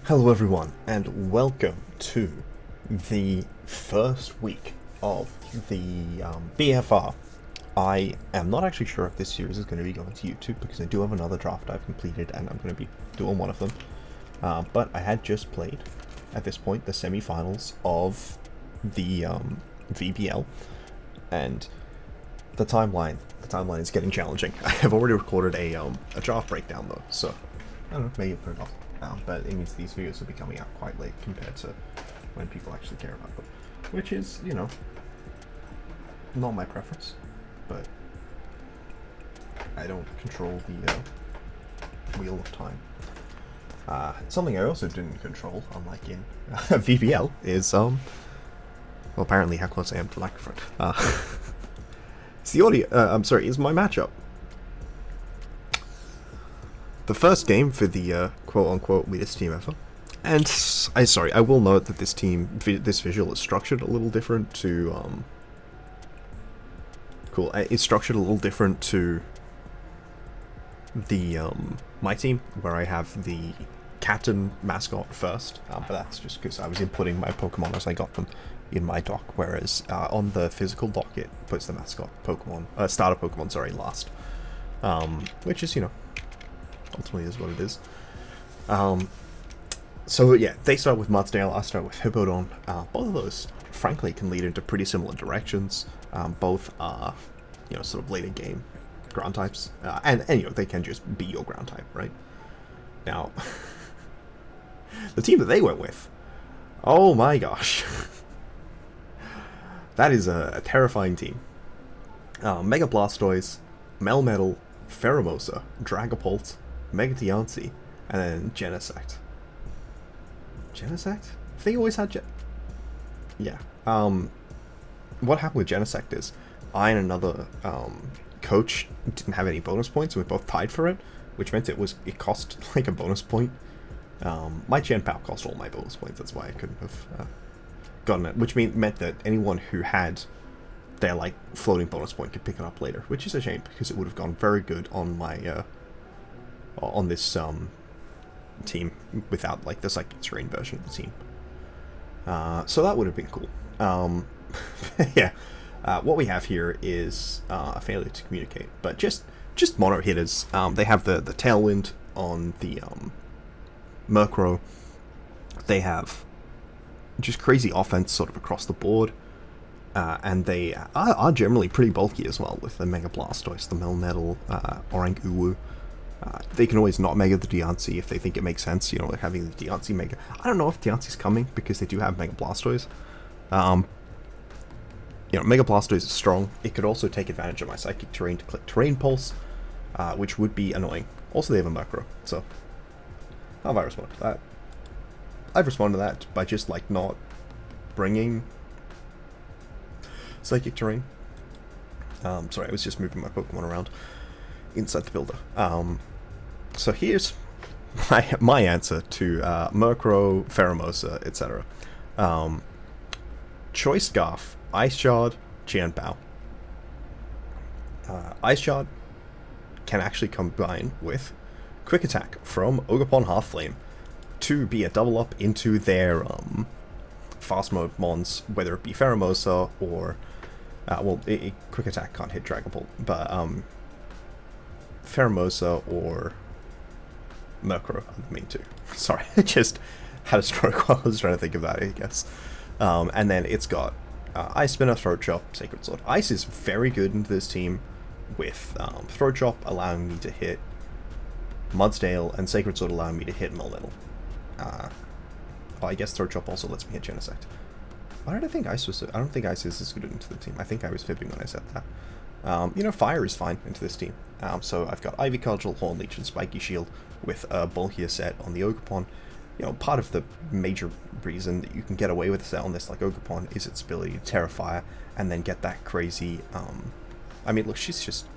Hello everyone, and welcome to the first week of the BFR. I am not actually sure if this series is going to be going to YouTube because I do have another draft I've completed and I'm going to be doing one of them. But I had just played, at this point, the semi-finals of the VBL, and the timeline is getting challenging. I have already recorded a draft breakdown though, so I don't know, maybe put it off. But it means these videos will be coming out quite late compared to when people actually care about them, which is, you know, not my preference, but I don't control the wheel of time. Something I also didn't control, unlike in VBL, is well, apparently how close I am to the microphone. It's the audio. I'm sorry, is my matchup. The first game for the quote-unquote latest team ever, and I will note that this visual is structured a little different to it's structured a little different to the my team, where I have the captain mascot first, but that's just because I was inputting my Pokemon as I got them in my dock, whereas on the physical dock it puts the mascot Pokemon, starter Pokemon, sorry, last, which is, you know, ultimately is what it is. So yeah, they start with Mudsdale, I start with Hippowdon. Both of those, frankly, can lead into pretty similar directions. Both are, you know, sort of later game ground types, and you know, they can just be your ground type, right? Now, the team that they went with, oh my gosh, that is a terrifying team. Mega Blastoise, Melmetal, Pheromosa, Dragapult, Mega Diancie, and then Genesect. Genesect? They always had yeah. What happened with Genesect is I and another coach didn't have any bonus points, and we both tied for it, which meant it cost like a bonus point. My Chien-Pao cost all my bonus points, that's why I couldn't have gotten it, which meant that anyone who had their like floating bonus point could pick it up later, which is a shame because it would have gone very good on my on this team without like the Psychic Terrain version of the team. So that would have been cool. Yeah, what we have here is a failure to communicate, but just mono hitters. They have the Tailwind on the Murkrow. They have just crazy offense sort of across the board. And they are generally pretty bulky as well, with the Mega Blastoise, the Melmetal, Orang-Uwu. They can always not Mega the Diancie if they think it makes sense, you know, like having the Diancie Mega. I don't know if Diancie's coming, because they do have Mega Blastoise. You know, Mega Blastoise is strong. It could also take advantage of my Psychic Terrain to click Terrain Pulse, which would be annoying. Also, they have a Murkrow, so how have I responded to that? I've responded to that by just, like, not bringing Psychic Terrain. Sorry, I was just moving my Pokemon around inside the builder. So here's my answer to Murkrow, Pheromosa, etc. Choice Scarf, Ice Shard, Chien-Pao. Ice Shard can actually combine with Quick Attack from Ogerpon Hearthflame to be a double up into their fast mode mons, whether it be Pheromosa or well, Quick Attack can't hit Dragapult, but Pheromosa or Murkrow are the main two. Sorry, I just had a stroke while I was trying to think of that, I guess. And then it's got Ice Spinner, Throat Chop, Sacred Sword. Ice is very good into this team, with Throat Chop allowing me to hit Mudsdale and Sacred Sword allowing me to hit Melmetal. Well, I guess Throat Chop also lets me hit Genesect. Why did I think Ice was... I don't think Ice is as good into the team. I think I was fibbing when I said that. You know, Fire is fine into this team. So I've got Ivy Cudgel, Horn Leech, and Spiky Shield with a bulkier set on the Ogerpon. You know, part of the major reason that you can get away with a set on this like Ogerpon is its ability to Terra Fire and then get that crazy... I mean, look, she's just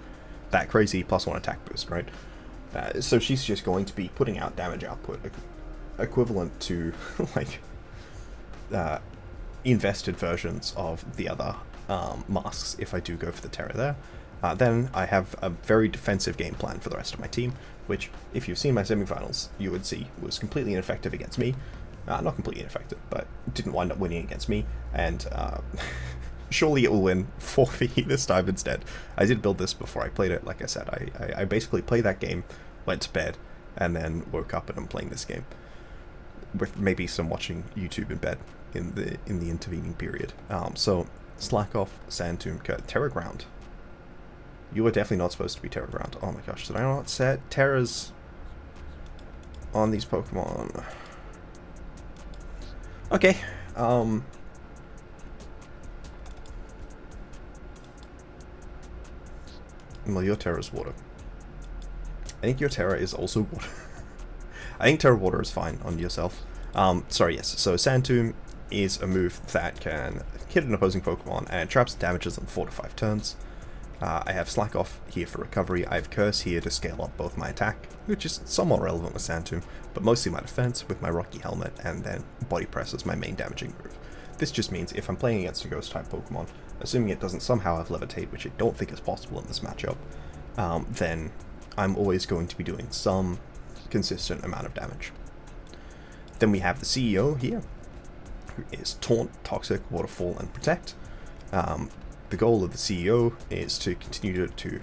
that crazy +1 attack boost, right? So she's just going to be putting out damage output equivalent to, like, invested versions of the other masks if I do go for the Terra there. Then I have a very defensive game plan for the rest of my team, which, if you've seen my semifinals, you would see was completely ineffective against me. Not completely ineffective, but didn't wind up winning against me, and surely it will win 4v this time instead. I did build this before I played it. Like I said, I basically played that game, went to bed, and then woke up and I'm playing this game, with maybe some watching YouTube in bed in the intervening period. So slack off, Sand Tomb, Terra Ground. You were definitely not supposed to be Terra Ground. Oh my gosh, did I not set Terras on these Pokemon? Okay, well, your Terra is water. I think your Terra is also water. I think Terra Water is fine on yourself. Sorry, yes. So Sand Tomb is a move that can hit an opposing Pokemon and traps damages on 4 to 5 turns. I have Slack Off here for recovery. I have Curse here to scale up both my attack, which is somewhat relevant with Sand Tomb, but mostly my defense with my Rocky Helmet, and then Body Press as my main damaging move. This just means if I'm playing against a Ghost-type Pokemon, assuming it doesn't somehow have Levitate, which I don't think is possible in this matchup, then I'm always going to be doing some consistent amount of damage. Then we have the CEO here, who is Taunt, Toxic, Waterfall, and Protect. The goal of the CEO is to continue to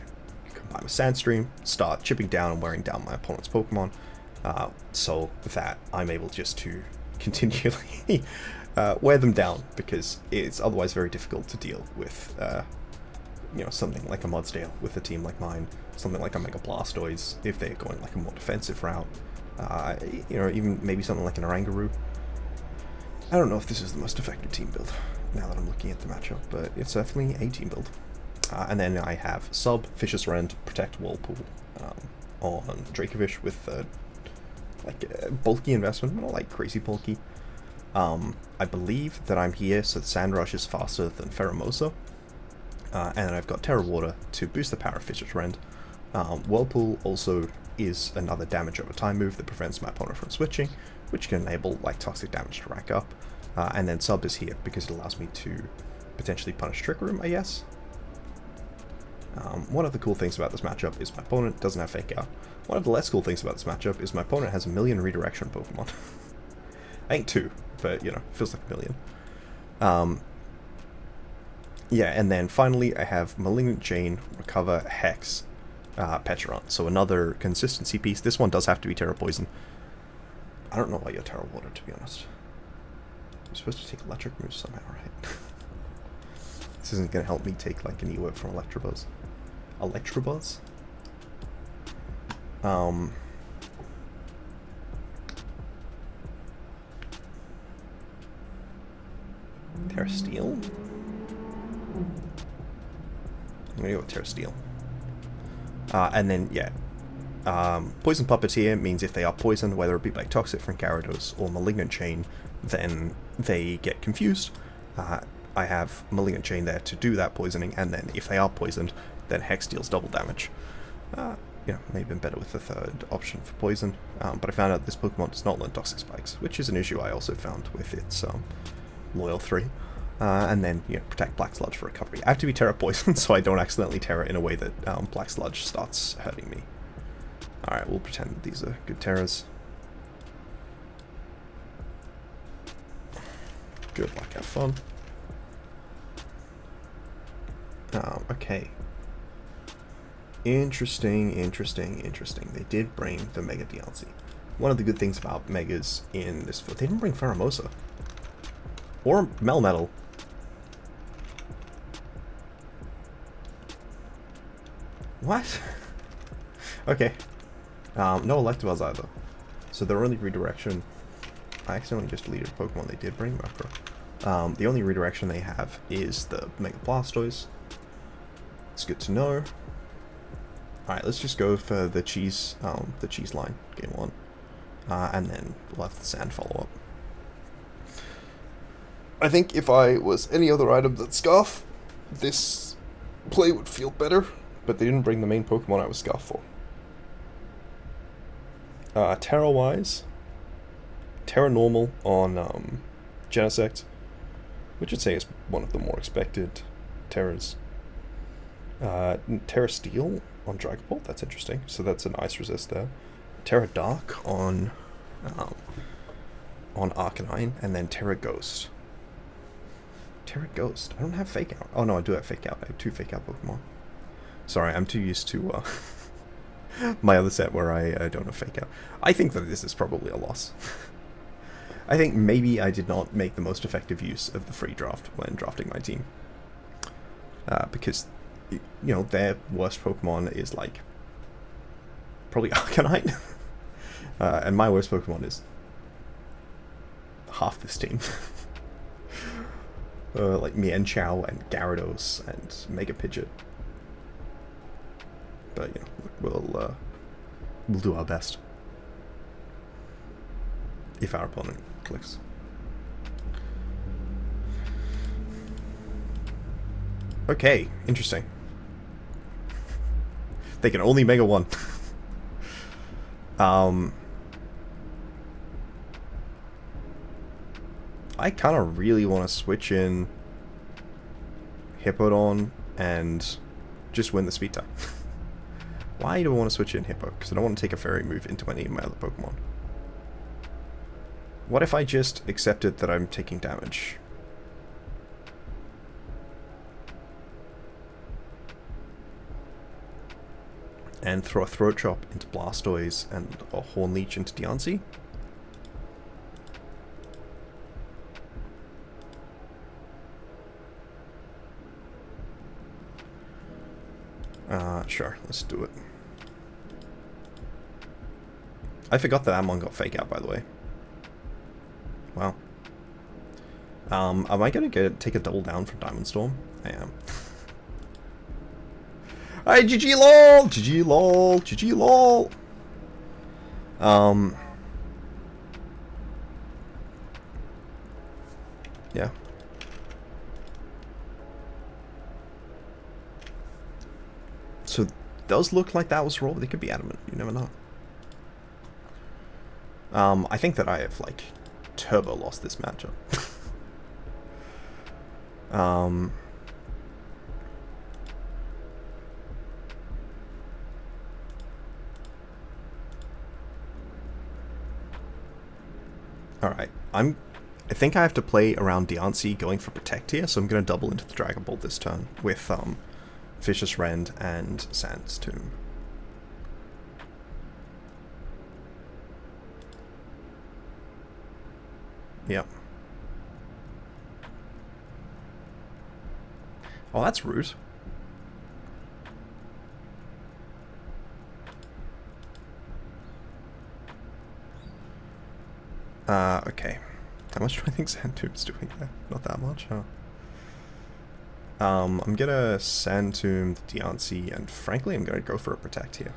combine with Sandstream, start chipping down and wearing down my opponent's Pokemon, so that I'm able just to continually wear them down, because it's otherwise very difficult to deal with something like a Mudsdale with a team like mine, something like a Mega Blastoise if they're going like a more defensive route, even maybe something like an Oranguru. I don't know if this is the most effective team build, now that I'm looking at the matchup, but it's definitely a team build. And then I have Sub, Vicious Rend, Protect, Whirlpool on Dracovish with bulky investment, but not like crazy bulky. I believe that I'm here so that Sandrush is faster than Pheromosa, and then I've got Terra Water to boost the power of Vicious Rend. Whirlpool also is another damage over time move that prevents my opponent from switching, which can enable like toxic damage to rack up. And then Sub is here because it allows me to potentially punish Trick Room, I guess. One of the cool things about this matchup is my opponent doesn't have Fake Out. One of the less cool things about this matchup is my opponent has a million redirection Pokemon. I think 2, but feels like a million. Yeah, and then finally I have Malignant Chain, Recover, Hex, Pecharon. So another consistency piece. This one does have to be Terra Poison. I don't know why you're Terra Water, to be honest. I'm supposed to take electric moves somehow, right? This isn't going to help me take like an E-Whip from Electabuzz. Electabuzz? Terra Steel? I'm gonna go with Terra Steel. And then, yeah. Poison Puppeteer means if they are poisoned, whether it be by Toxic from Gyarados or Malignant Chain, then they get confused. I have Malignant Chain there to do that poisoning, and then if they are poisoned, then Hex deals double damage. May have been better with the third option for poison, but I found out this Pokemon does not learn Toxic Spikes, which is an issue I also found with its Loyal 3. And then, Protect Black Sludge for recovery. I have to be Terra Poison so I don't accidentally Terra in a way that Black Sludge starts hurting me. Alright, we'll pretend that these are good Terras. Good luck, have fun. Okay. Interesting. They did bring the Mega DLC. One of the good things about Megas in this... They didn't bring Pheromosa. Or Melmetal. What? Okay. No Electabuzz either. So their only redirection... I accidentally just deleted a Pokemon they did bring, Macro. The only redirection they have is the Mega Blastoise. It's good to know. Alright, let's just go for the cheese line, game 1. And then we'll have the sand follow up. I think if I was any other item than Scarf, this play would feel better, but they didn't bring the main Pokemon I was Scarf for. Terra-wise, Terra Normal on Genesect, which I'd say is one of the more expected Terras. Terra Steel on Dragon Ball, that's interesting. So that's an ice resist there. Terra Dark on Arcanine, and then Terra Ghost. Terra Ghost. I don't have Fake Out. Oh no, I do have Fake Out. I have 2 Fake Out Pokemon. Sorry, I'm too used to my other set where I don't have Fake Out. I think that this is probably a loss. I think maybe I did not make the most effective use of the free draft when drafting my team. Because, you know, their worst Pokemon is like probably Arcanine. And my worst Pokemon is half this team. Like Chien-Pao and Gyarados and Mega Pidgeot. But, you know, we'll do our best. If our opponent clicks. Okay, interesting. They can only Mega 1. I kind of really want to switch in Hippowdon and just win the speed tie. Why do I want to switch in Hippo? Because I don't want to take a fairy move into any of my other Pokemon. What if I just accepted that I'm taking damage? And throw a Throat Chop into Blastoise and a Horn Leech into Diancie? Sure, let's do it. I forgot that Amon got Fake Out, by the way. Wow. Am I gonna take a double down from Diamond Storm? I am. Alright, GG lol! GG lol! GG lol! Yeah. So, does look like that was roll, but they could be adamant. You never know. I think that I have, like, turbo lost this matchup. Alright, I think I have to play around Diancie going for Protect here, so I'm going to double into the Dragon Ball this turn with, Vicious Rend and Sand's Tomb. Yep. Oh, that's rude. Okay. How much do I think Sand Tomb's doing there? Not that much, huh? I'm gonna Sand Tomb the Diancie, and frankly, I'm gonna go for a Protect here.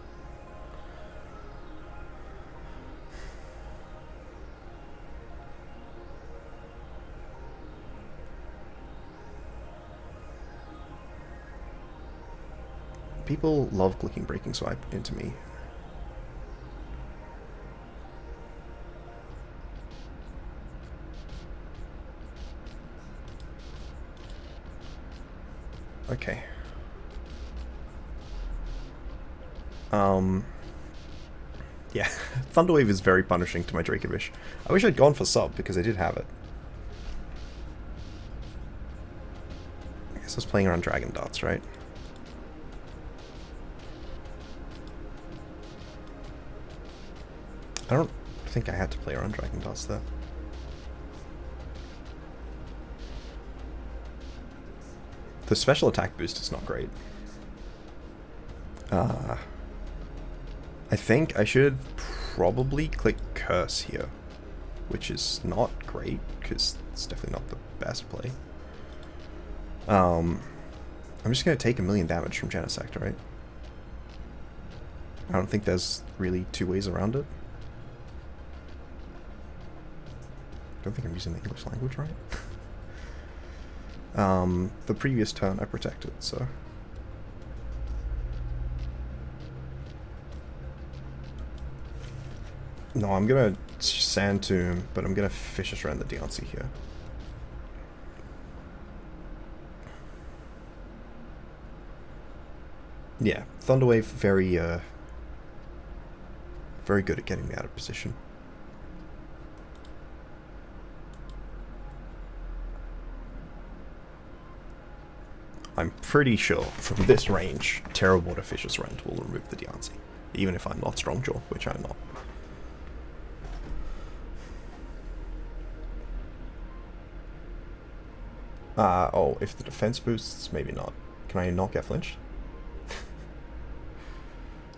People love clicking Breaking Swipe into me. Okay. Yeah, Thunderwave is very punishing to my Dracovish. I wish I'd gone for sub, because I did have it. I guess I was playing around Dragon Darts, right? I don't think I had to play around Dragon Darts, though. The special attack boost is not great. I think I should probably click Curse here, which is not great, because it's definitely not the best play. I'm just going to take 1,000,000 damage from Genesect, right? I don't think there's really two ways around it. I don't think I'm using the English language right. The previous turn I protected, so... No, I'm gonna Sand Tomb, but I'm gonna Vicious Rend the Diancie here. Yeah, Thunderwave very very good at getting me out of position. I'm pretty sure from this range, Terra Water Fish's Rend will remove the Diancie, even if I'm not Strongjaw, which I'm not. Oh, if the defense boosts, maybe not. Can I not get flinched?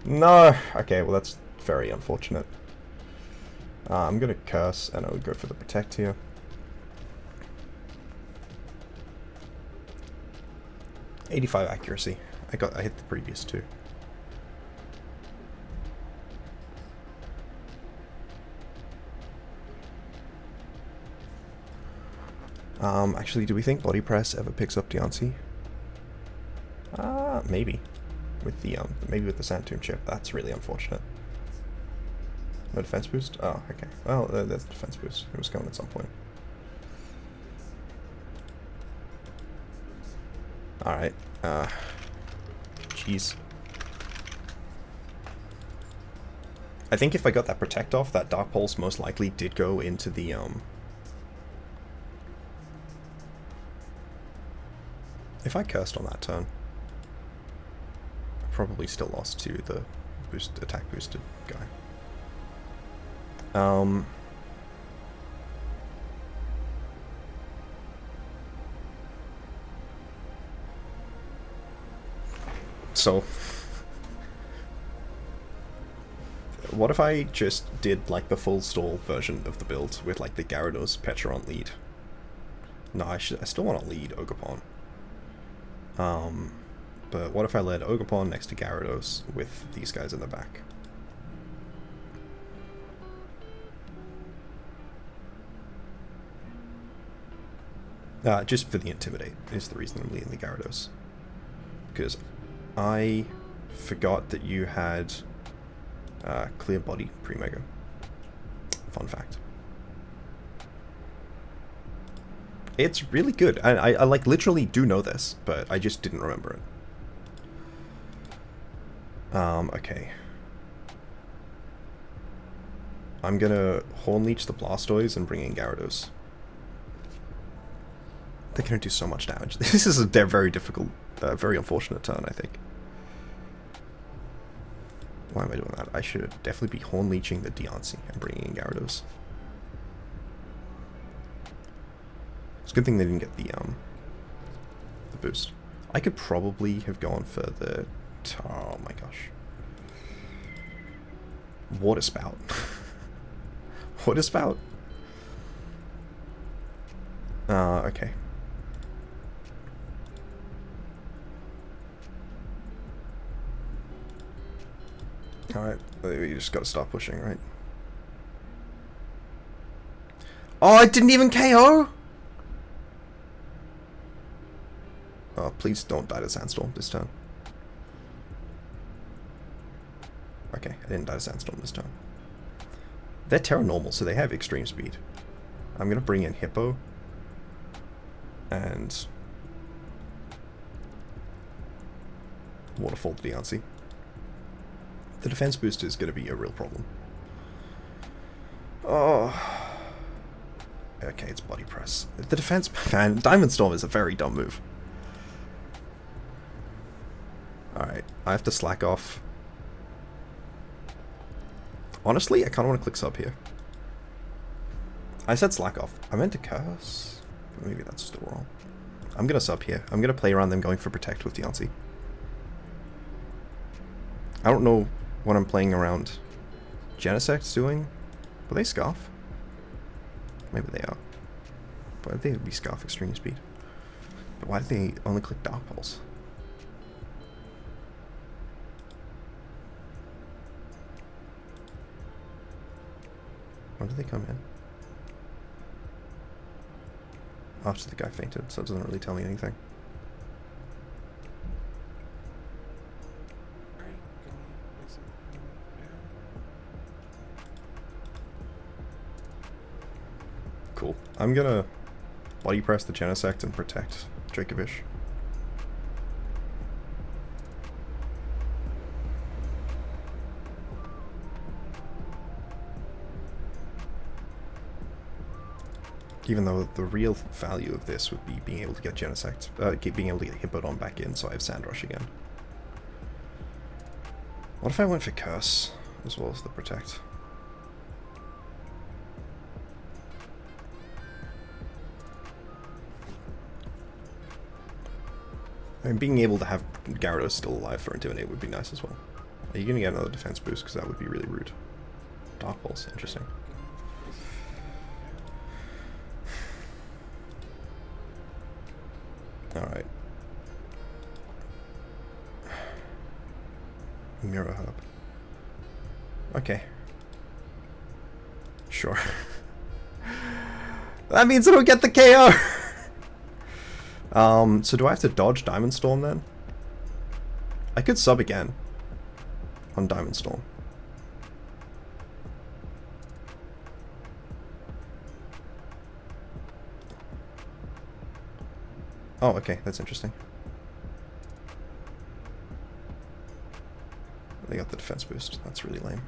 No! Okay, well that's very unfortunate. I'm gonna curse, and I'll go for the protect here. .85 accuracy. I hit the previous two. Actually, do we think Body Press ever picks up Diancie? Maybe. With the, maybe with the Sand Tomb chip. That's really unfortunate. No defense boost? Oh, okay. Well, that's defense boost. It was going at some point. Alright. Jeez. I think if I got that Protect off, that Dark Pulse most likely did go into the, If I cursed on that turn, I probably still lost to the attack boosted guy. So, what if I just did like the full stall version of the build with like the Gyarados Pecharon lead? No, I still want to lead Ogerpon. But what if I led Ogerpon next to Gyarados with these guys in the back? Just for the Intimidate is the reason I'm leading the Gyarados. Because I forgot that you had Clear Body Pre-Mega. Fun fact. It's really good. I like literally do know this, but I just didn't remember it. Okay. I'm gonna Horn Leech the Blastoise and bring in Gyarados. They're gonna do so much damage. This is a very difficult, very unfortunate turn, I think. Why am I doing that? I should definitely be Horn Leeching the Diancie and bringing in Gyarados. It's a good thing they didn't get the boost. I could probably have gone for the... Oh my gosh. Water Spout. Water Spout? Okay. Alright, you just gotta start pushing, right? Oh, it didn't even KO? Oh, please don't die to Sandstorm this turn. Okay, I didn't die to Sandstorm this turn. They're Terra Normal, so they have extreme speed. I'm gonna bring in Hippo. And... Waterfall Diancie. The defense boost is gonna be a real problem. Oh... Okay, it's Body Press. The defense... Man, Diamond Storm is a very dumb move. Alright, I have to slack off. Honestly, I kind of want to click sub here. I said slack off. I meant to curse. But maybe that's still wrong. I'm going to sub here. I'm going to play around them going for Protect with Diancie. I don't know what I'm playing around Genesect's doing. Will they Scarf? Maybe they are. Why did they be Scarf Extreme Speed? But why did they only click Dark Pulse? When did they come in? After the guy fainted, so it doesn't really tell me anything. Cool. I'm gonna Body Press the Genesect and protect Dracovish. Even though the real value of this would be being able to get Genesect, being able to get Hippodon back in, so I have Sandrush again. What if I went for Curse as well as the Protect? I mean, being able to have Gyarados still alive for Intimidate would be nice as well. Are you going to get another defense boost? Because that would be really rude. Dark Pulse, interesting. Alright. Mirror Herb. Okay. Sure. That means I don't get the KO! So do I have to dodge Diamond Storm then? I could sub again on Diamond Storm. Oh, okay, that's interesting. They got the defense boost. That's really lame.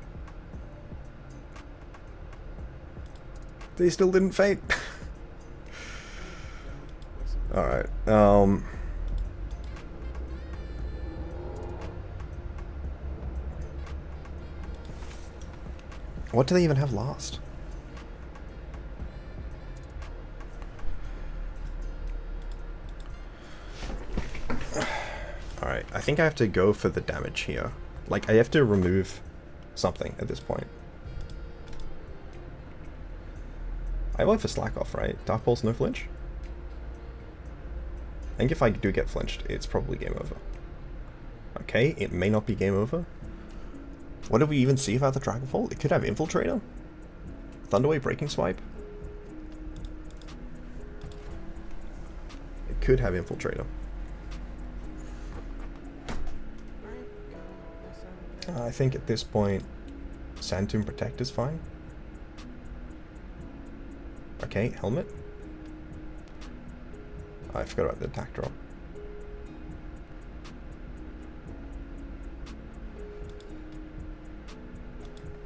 They still didn't faint. Alright, what do they even have last? Alright, I think I have to go for the damage here. Like, I have to remove something at this point. I went for Slack Off, right? Dark Pulse, no flinch? I think if I do get flinched, it's probably game over. Okay, it may not be game over. What did we even see about the Dragon Ball? It could have Infiltrator? Thunderwave Breaking Swipe? It could have Infiltrator. I think at this point, Sand Tomb Protect is fine. Okay, Helmet. I forgot about the attack drop.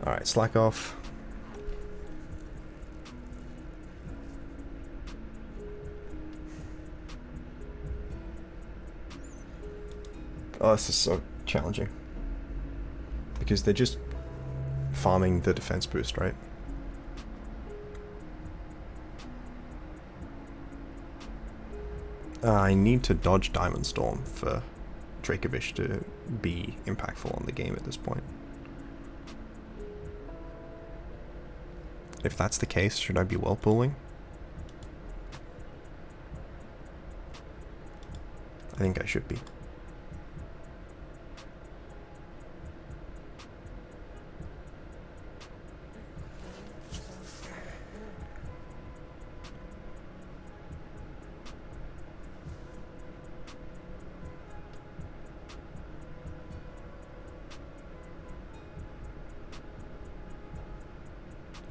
Alright, Slack Off. Oh, this is so challenging. Because they're just farming the defense boost, right? I need to dodge Diamond Storm for Dracovish to be impactful on the game at this point. If that's the case, should I be Whirlpooling? I think I should be.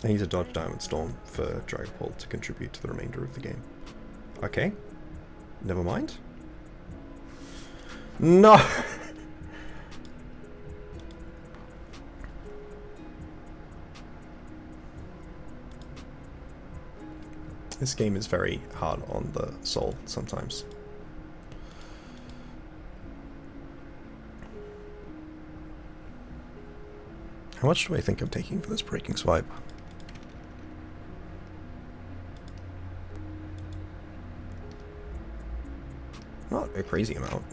I need to dodge Diamond Storm for Dragapult to contribute to the remainder of the game. Okay. Never mind. No! This game is very hard on the soul sometimes. How much do I think I'm taking for this Breaking Swipe? Not a crazy amount.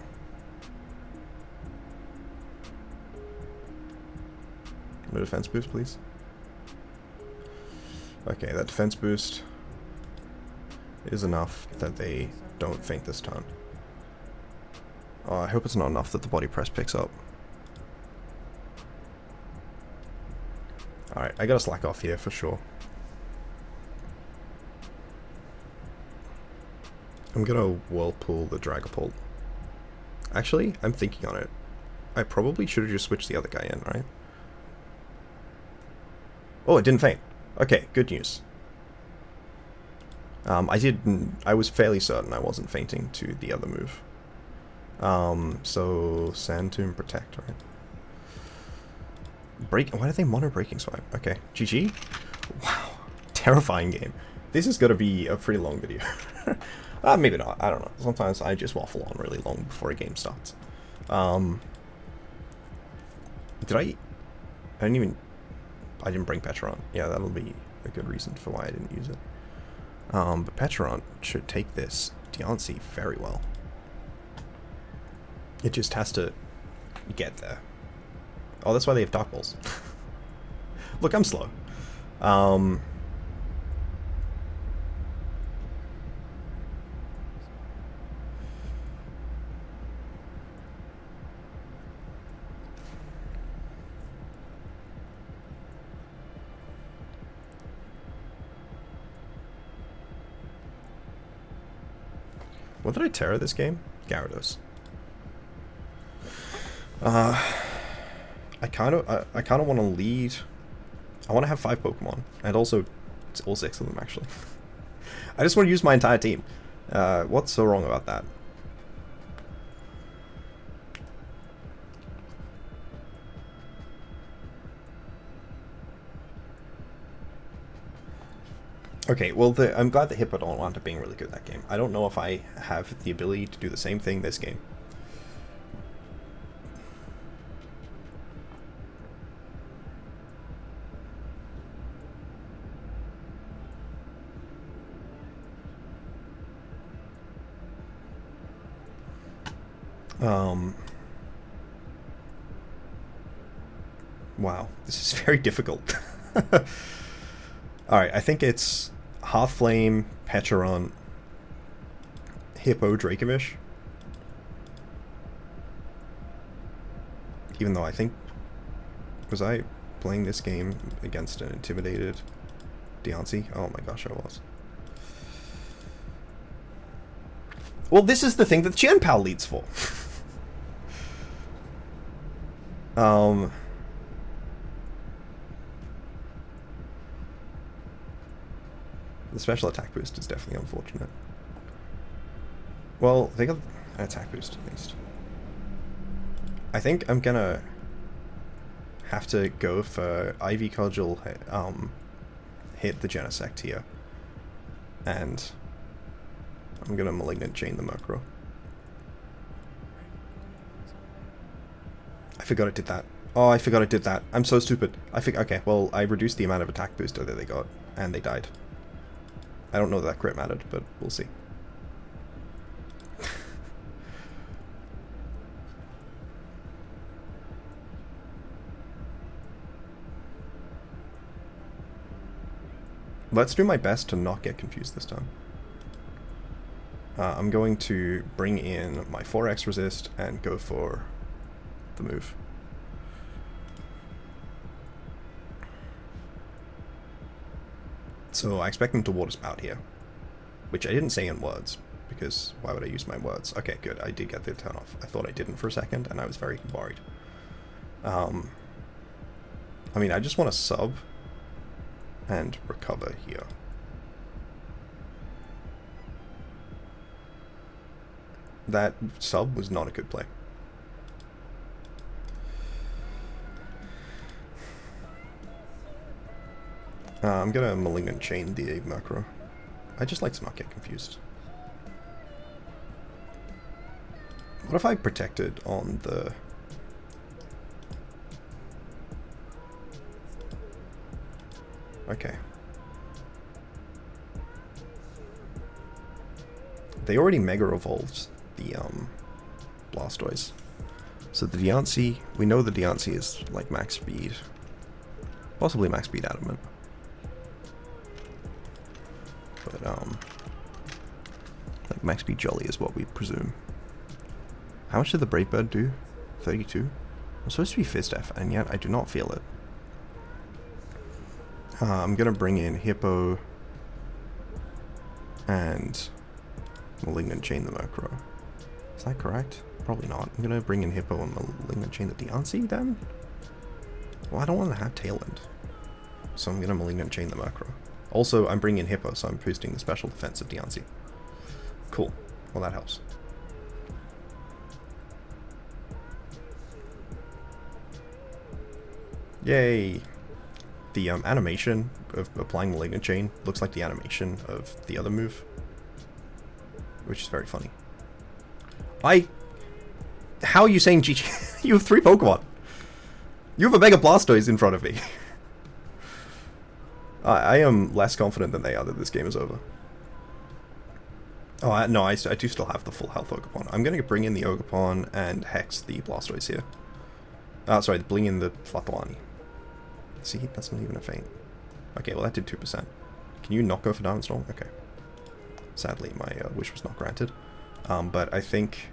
No defense boost, please. Okay, that defense boost is enough that they don't faint this turn. Oh, I hope it's not enough that the body press picks up. Alright, I gotta Slack Off here for sure. I'm gonna Whirlpool the Dragapult. Actually, I'm thinking on it. I probably should have just switched the other guy in, right? Oh, it didn't faint. Okay, good news. I was fairly certain I wasn't fainting to the other move. So Sand Tomb Protect, right? Why did they mono Breaking Swipe? Okay, GG. Wow, terrifying game. This is going to be a pretty long video. Maybe not. I don't know. Sometimes I just waffle on really long before a game starts. I didn't bring Petron. Yeah, that'll be a good reason for why I didn't use it. But Petron should take this Diancie very well. It just has to get there. Oh, that's why they have Dark Balls. Look, I'm slow. What did I Terra this game? Gyarados. I kind of want to lead. I want to have 5 Pokemon, and also it's all 6 of them actually. I just want to use my entire team. What's so wrong about that? Okay, well, I'm glad the Hippodon wound up being really good that game. I don't know if I have the ability to do the same thing this game. Wow, this is very difficult. Alright, I think it's Half Flame, Petron, Hippo, Dracovish. Even though I think... Was I playing this game against an intimidated Diancie? Oh my gosh, I was. Well, this is the thing that Chien-Pao leads for. The special attack boost is definitely unfortunate. Well, they got an attack boost at least. I think I'm gonna have to go for Ivy Cudgel, hit the Genesect here. And I'm gonna Malignant Chain the Murkrow. I forgot it did that. Oh, I forgot it did that. I'm so stupid. Okay, well, I reduced the amount of attack booster that they got, and they died. I don't know that crit mattered, but we'll see. Let's do my best to not get confused this time. I'm going to bring in my 4x resist and go for the move. So I expect them to water spout here, which I didn't say in words, because why would I use my words? Okay, good, I did get the turn off. I thought I didn't for a second, and I was very worried. I mean, I just want to sub and recover here. That sub was not a good play. I'm gonna Malignant Chain the Murkrow. I just like to not get confused. What if I protected on the... Okay. They already Mega Evolved the Blastoise. So the Diancie, we know the Diancie is like max speed. Possibly max speed Adamant. But like max speed Jolly is what we presume. How much did the Brave Bird do? 32? I'm supposed to be Fizdef, and yet I do not feel it. I'm gonna bring in Hippo and Malignant Chain the Murkrow. Is that correct? Probably not. I'm gonna bring in Hippo and Malignant Chain the Diancie then? Well, I don't want to have Tail End. So I'm gonna Malignant Chain the Murkrow. Also, I'm bringing in Hippo, so I'm boosting the special defense of Diancie. Cool. Well, that helps. Yay! the animation of applying Malignant Chain looks like the animation of the other move, which is very funny. How are you saying GG? You have 3 Pokemon. You have a Mega Blastoise in front of me. I am less confident than they are that this game is over. Oh, no, I do still have the full health Ogerpon. I'm going to bring in the Ogerpon and Hex the Blastoise here. Sorry, bring in the Flatawani. See, that's not even a feint. Okay, well that did 2%. Can you not go for Diamond Storm? Okay. Sadly, my wish was not granted. But I think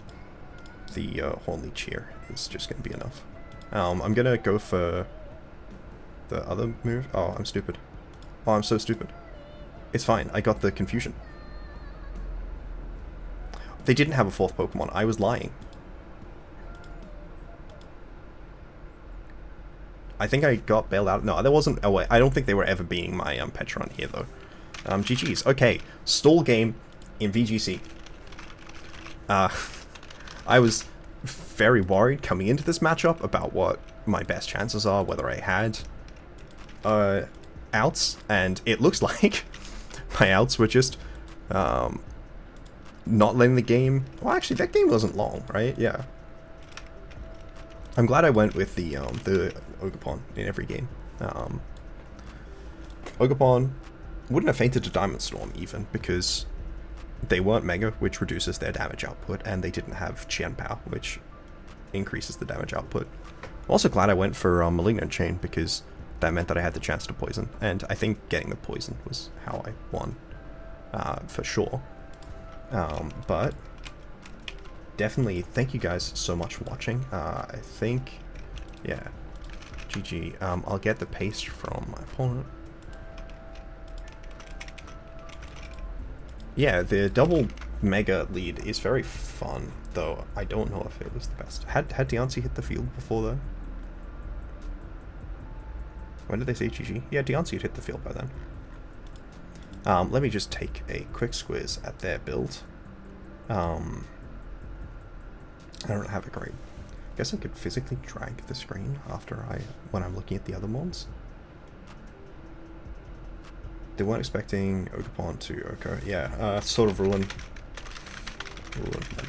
the Hornleech here is just going to be enough. I'm going to go for the other move. Oh, I'm stupid. Oh, I'm so stupid. It's fine. I got the confusion. They didn't have a 4th Pokemon. I was lying. I think I got bailed out. No, there wasn't. Oh, wait. I don't think they were ever beating my Petron here, though. GG's. Okay. Stall game in VGC. I was very worried coming into this matchup about what my best chances are, whether I had outs, and it looks like my outs were just not letting the game... Well, actually, that game wasn't long, right? Yeah. I'm glad I went with the Ogerpon in every game. Ogerpon wouldn't have fainted to Diamond Storm, even, because they weren't Mega, which reduces their damage output, and they didn't have Chien-Pao, which increases the damage output. I'm also glad I went for Malignant Chain, because that meant that I had the chance to poison, and I think getting the poison was how I won, for sure. But definitely thank you guys so much for watching. I think, yeah, GG. I'll get the paste from my opponent. Yeah, the double Mega lead is very fun, though I don't know if it was the best. Had Deontay hit the field before though? When did they say GG? Yeah, Deontay had hit the field by then. Let me just take a quick squiz at their build. I don't have a great... I guess I could physically drag the screen when I'm looking at the other mods. They weren't expecting Ogerpon to occur. Yeah, sort of ruin my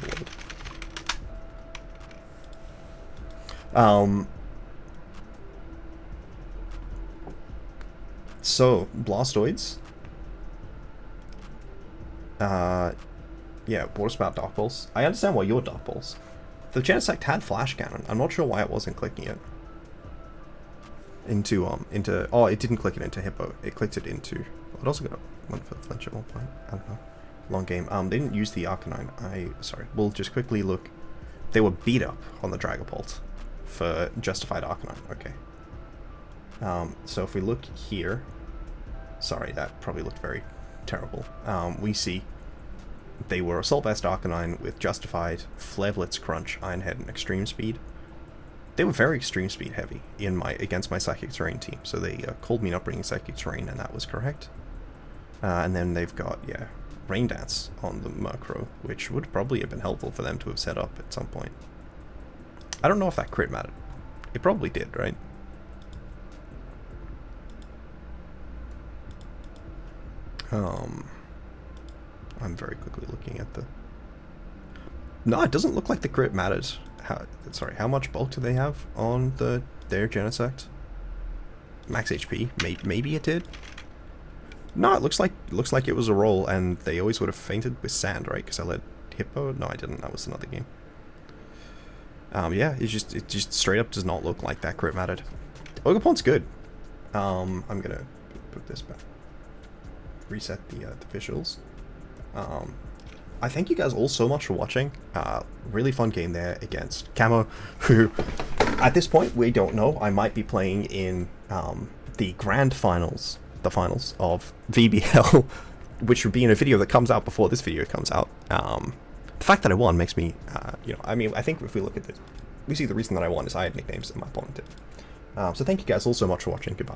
board. So, Blastoids. Yeah, what about Dark Pulse? I understand why you're Dark Pulse. The Genesect had Flash Cannon. I'm not sure why it wasn't clicking it. Into, oh, it didn't click it into Hippo. It clicked it into... It also got one for the flinch at one point. I don't know. Long game. They didn't use the Arcanine. Sorry. We'll just quickly look. They were beat up on the Dragapult for Justified Arcanine. Okay. So if we look here... Sorry, that probably looked very terrible. We see they were Assault Vest Arcanine with Justified, Flare Blitz Crunch, Iron Head, and Extreme Speed. They were very Extreme Speed heavy against my Psychic Terrain team, so they called me not bringing Psychic Terrain, and that was correct. And then they've got, yeah, Rain Dance on the Murkrow, which would probably have been helpful for them to have set up at some point. I don't know if that crit mattered. It probably did, right? I'm very quickly looking at the... No, it doesn't look like the crit mattered. How much bulk do they have on their Genesect? Max HP? Maybe it did? No, it looks like it was a roll, and they always would have fainted with Sand, right? Because I led Hippo? No, I didn't. That was another game. Yeah, it just straight up does not look like that crit mattered. Ogerpon's good. I'm gonna put this back. Reset the visuals. I thank you guys all so much for watching. Really fun game there against Camo, who at this point we don't know. I might be playing in the grand finals, the finals of VBL, which would be in a video that comes out before this video comes out. The fact that I won makes me, I mean, I think if we look at this, we see the reason that I won is I had nicknames and my opponent did. So thank you guys all so much for watching. Goodbye.